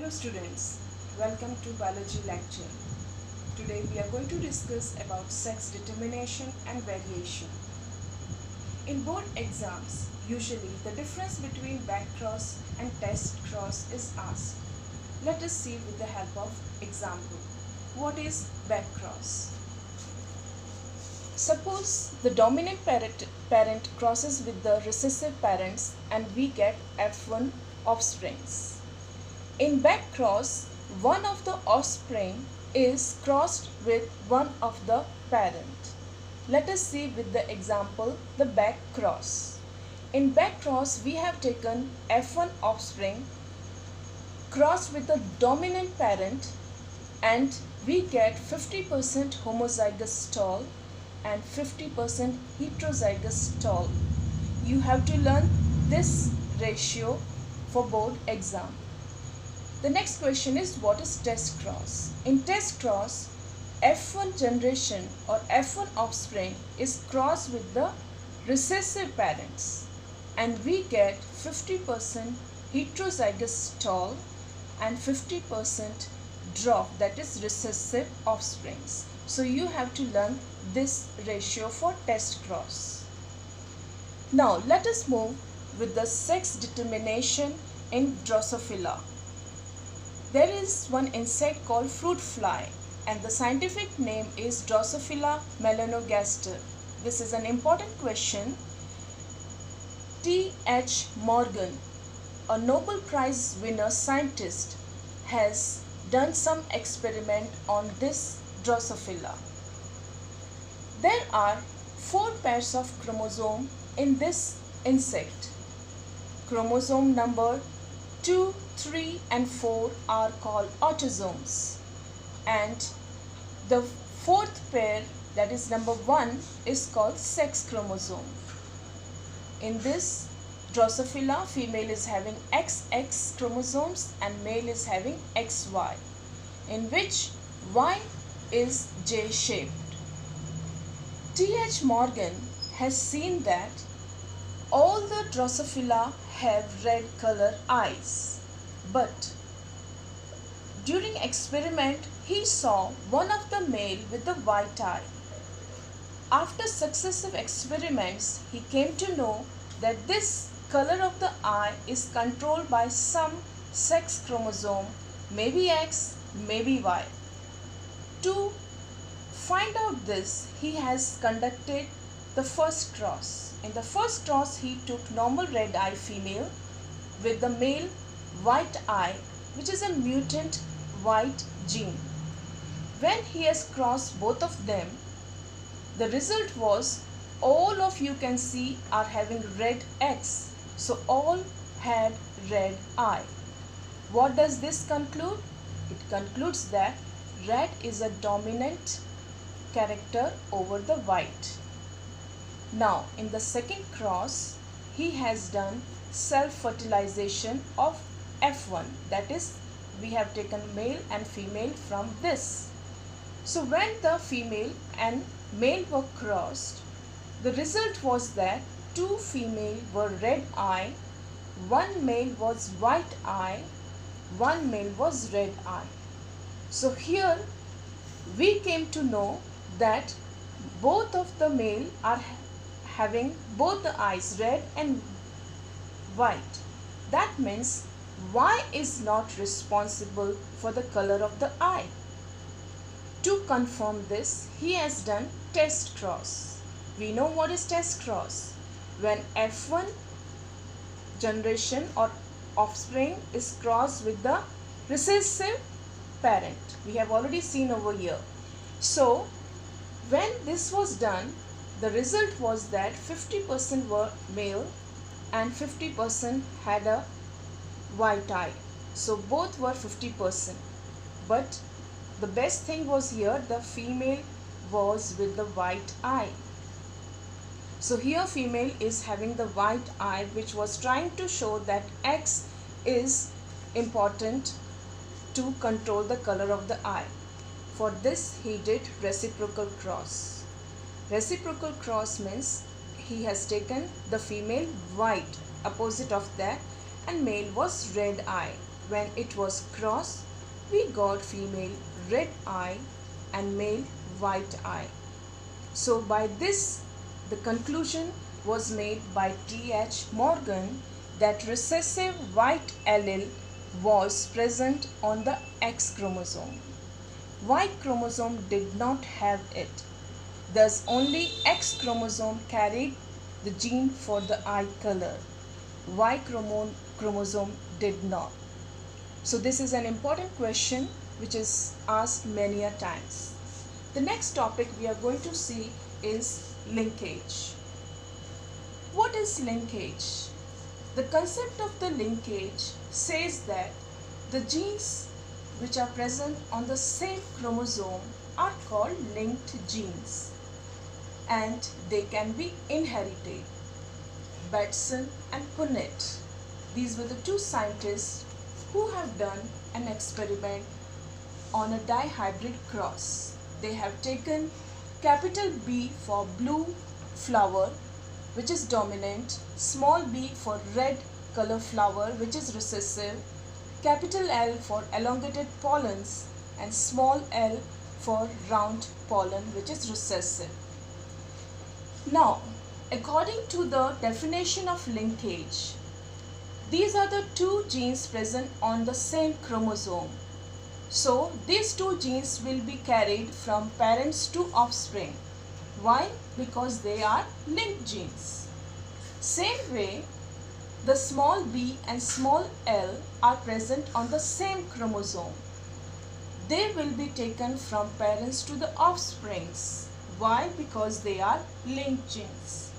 Hello students, welcome to biology lecture. Today we are going to discuss about sex determination and variation. In board exams, usually the difference between back cross and test cross is asked. Let us see with the help of example. What is back cross? Suppose the dominant parent crosses with the recessive parents and we get F1 offsprings. In back cross, one of the offspring is crossed with one of the parent. Let us see with the example the back cross. In back cross, we have taken F1 offspring crossed with the dominant parent and we get 50% homozygous tall and 50% heterozygous tall. You have to learn this ratio for board exam. The next question is, what is test cross? In test cross, F1 generation or F1 offspring is crossed with the recessive parents and we get 50% heterozygous tall and 50% dwarf, that is recessive offsprings. So you have to learn this ratio for test cross. Now let us move with the sex determination in Drosophila. There is one insect called fruit fly and the scientific name is Drosophila melanogaster. This is an important question. T.H. Morgan, a Nobel Prize winner scientist, has done some experiment on this Drosophila. There are 4 pairs of chromosome in this insect. Chromosome number 2, 3 and 4 are called autosomes and the 4th pair, that is number 1, is called sex chromosome. In this Drosophila, female is having XX chromosomes and male is having XY, in which Y is J-shaped. T.H. Morgan has seen that all the Drosophila have red color eyes, but during experiment he saw one of the male with the white eye. After successive experiments, he came to know that this color of the eye is controlled by some sex chromosome, maybe X, maybe Y. To find out this, he has conducted the first cross. In the first cross, he took normal red eye female with the male white eye, which is a mutant white gene. When he has crossed both of them, the result was all of you can see are having red X. So all had red eye. What does this conclude? It concludes that red is a dominant character over the white. Now in the second cross, he has done self-fertilization of F1, that is, we have taken male and female from this. So when the female and male were crossed, the result was that 2 female were red eye, 1 male was white eye, 1 male was red eye. So here we came to know that both of the male are having both the eyes red and white. That means Y is not responsible for the color of the eye. To confirm this, he has done test cross. We know what is test cross. When F1 generation or offspring is crossed with the recessive parent. We have already seen over here. So when this was done, the result was that 50% were male and 50% had a white eye. So both were 50%. But the best thing was here, the female was with the white eye. So here female is having the white eye, which was trying to show that X is important to control the color of the eye. For this he did reciprocal cross. Reciprocal cross means he has taken the female white, opposite of that, and male was red eye. when it was crossed, we got female red eye and male white eye. So by this, the conclusion was made by T.H. Morgan that recessive white allele was present on the X chromosome. Y chromosome did not have it. Thus only X chromosome carried the gene for the eye color. Y chromosome did not. So this is an important question which is asked many a times. The next topic we are going to see is linkage. What is linkage? The concept of the linkage says that the genes which are present on the same chromosome are called linked genes and they can be inherited. Batson and Punnett, these were the two scientists who have done an experiment on a dihybrid cross. They have taken capital B for blue flower which is dominant, small b for red color flower which is recessive, capital L for elongated pollens and small l for round pollen which is recessive. Now, according to the definition of linkage, these are the two genes present on the same chromosome. So, these two genes will be carried from parents to offspring. Why? Because they are linked genes. Same way, the small b and small l are present on the same chromosome. They will be taken from parents to the offsprings. Why? Because they are linked genes.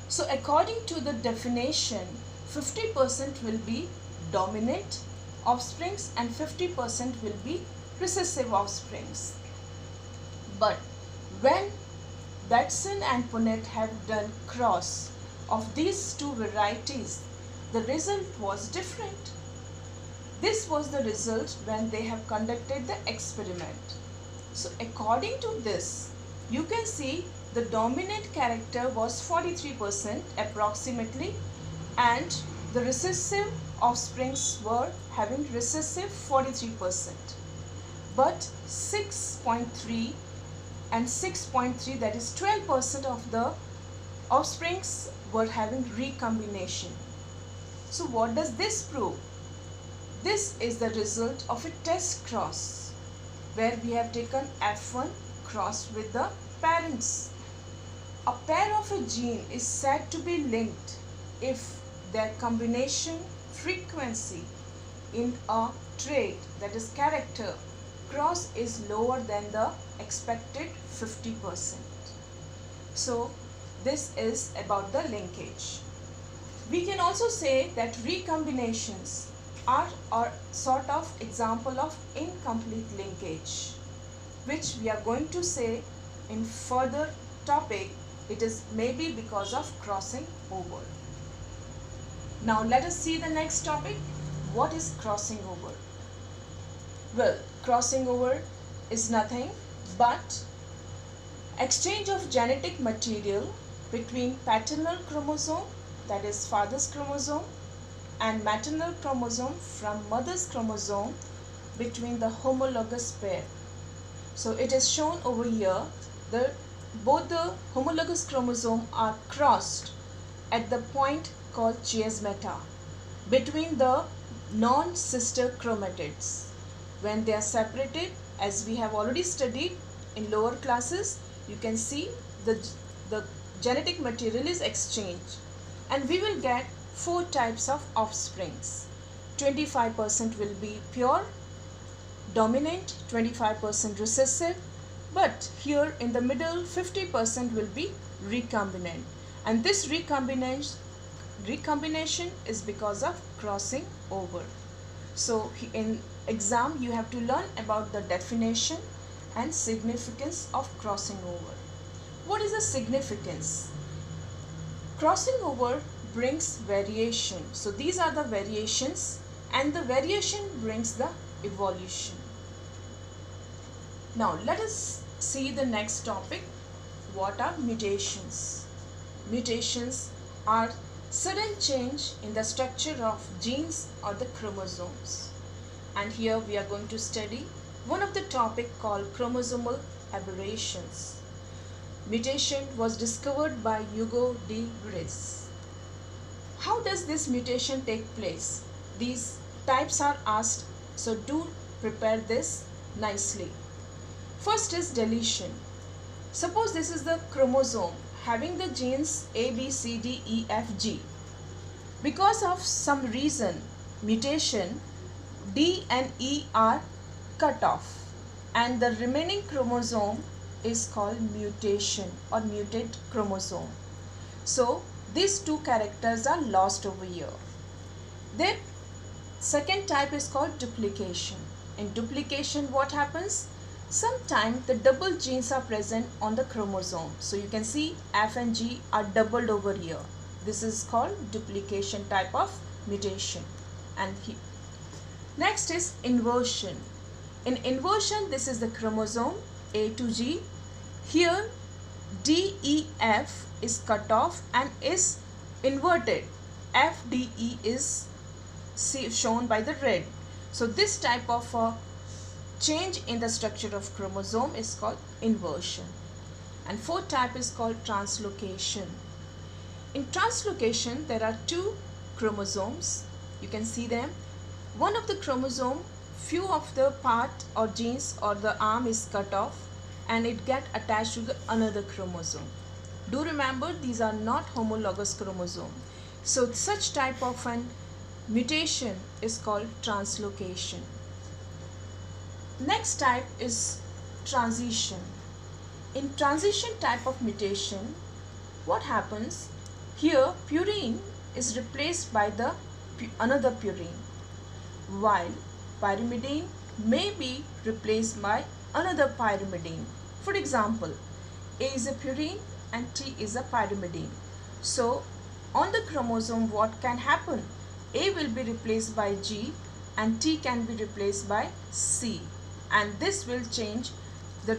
So according to the definition, 50% will be dominant offsprings and 50% will be recessive offsprings. But when Batson and Punnett have done cross of these two varieties, the result was different. This was the result when they have conducted the experiment. So according to this, you can see the dominant character was 43% approximately and the recessive offsprings were having recessive 43%. But 6.3 and 6.3, that is 12% of the offsprings were having recombination. So what does this prove? This is the result of a test cross where we have taken F1 crossed with the parents. A pair of a gene is said to be linked if their combination frequency in a trait, that is character, cross is lower than the expected 50%. So this is about the linkage. We can also say that recombinations are a sort of example of incomplete linkage, which we are going to say in further topic. It is maybe because of crossing over. Now let us see the next topic. What is crossing over? Well, crossing over is nothing but exchange of genetic material between paternal chromosome, that is father's chromosome, and maternal chromosome from mother's chromosome between the homologous pair. So it is shown over here that both the homologous chromosome are crossed at the point called chiasmata between the non-sister chromatids. When they are separated, as we have already studied in lower classes, you can see the genetic material is exchanged and we will get 4 types of offsprings. 25% will be pure dominant, 25% recessive, but here in the middle 50% will be recombinant, and this recombination is because of crossing over. So in exam you have to learn about the definition and significance of crossing over. What is the significance? Crossing over brings variation. So these are the variations, and the variation brings the evolution. Now let us see the next topic. What are mutations? Mutations are sudden change in the structure of genes or the chromosomes. and here we are going to study one of the topic called chromosomal aberrations. Mutation was discovered by Hugo de Vries. How does this mutation take place? These types are asked, so do prepare this nicely. First is deletion. Suppose this is the chromosome having the genes A, B, C, D, E, F, G. Because of some reason, mutation, D and E are cut off and the remaining chromosome is called mutation or mutate chromosome. So these two characters are lost over here. The second type is called duplication. In duplication, what happens? Sometimes the double genes are present on the chromosome. So you can see F and G are doubled over here. This is called duplication type of mutation. And next is inversion. In inversion, this is the chromosome A to G. Here DEF is cut off and is inverted. FDE is shown by the red. So this type of change in the structure of chromosome is called inversion. And fourth type is called translocation. In translocation, there are two chromosomes. You can see them. One of the chromosome, few of the part or genes or the arm is cut off and it get attached to the another chromosome. Do remember, these are not homologous chromosome. So such type of an mutation is called translocation. Next type is transition. In transition type of mutation, what happens? Here purine is replaced by the another purine, while pyrimidine may be replaced by another pyrimidine. For example, A is a purine and T is a pyrimidine. So on the chromosome, what can happen? A will be replaced by G and T can be replaced by C, and this will change the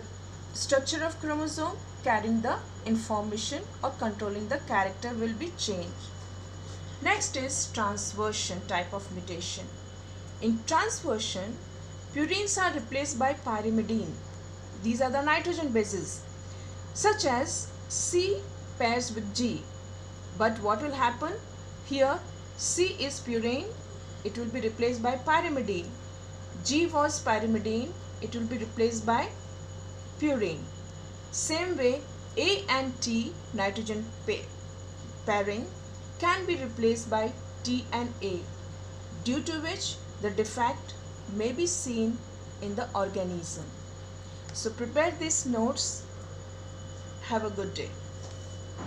structure of chromosome, carrying the information or controlling the character will be changed. Next is transversion type of mutation. In transversion, purines are replaced by pyrimidine. These are the nitrogen bases, such as C pairs with G. But what will happen? Here C is purine, it will be replaced by pyrimidine. G was pyrimidine, it will be replaced by purine. Same way, A and T nitrogen pairing can be replaced by T and A, due to which the defect may be seen in the organism. So prepare these notes. Have a good day.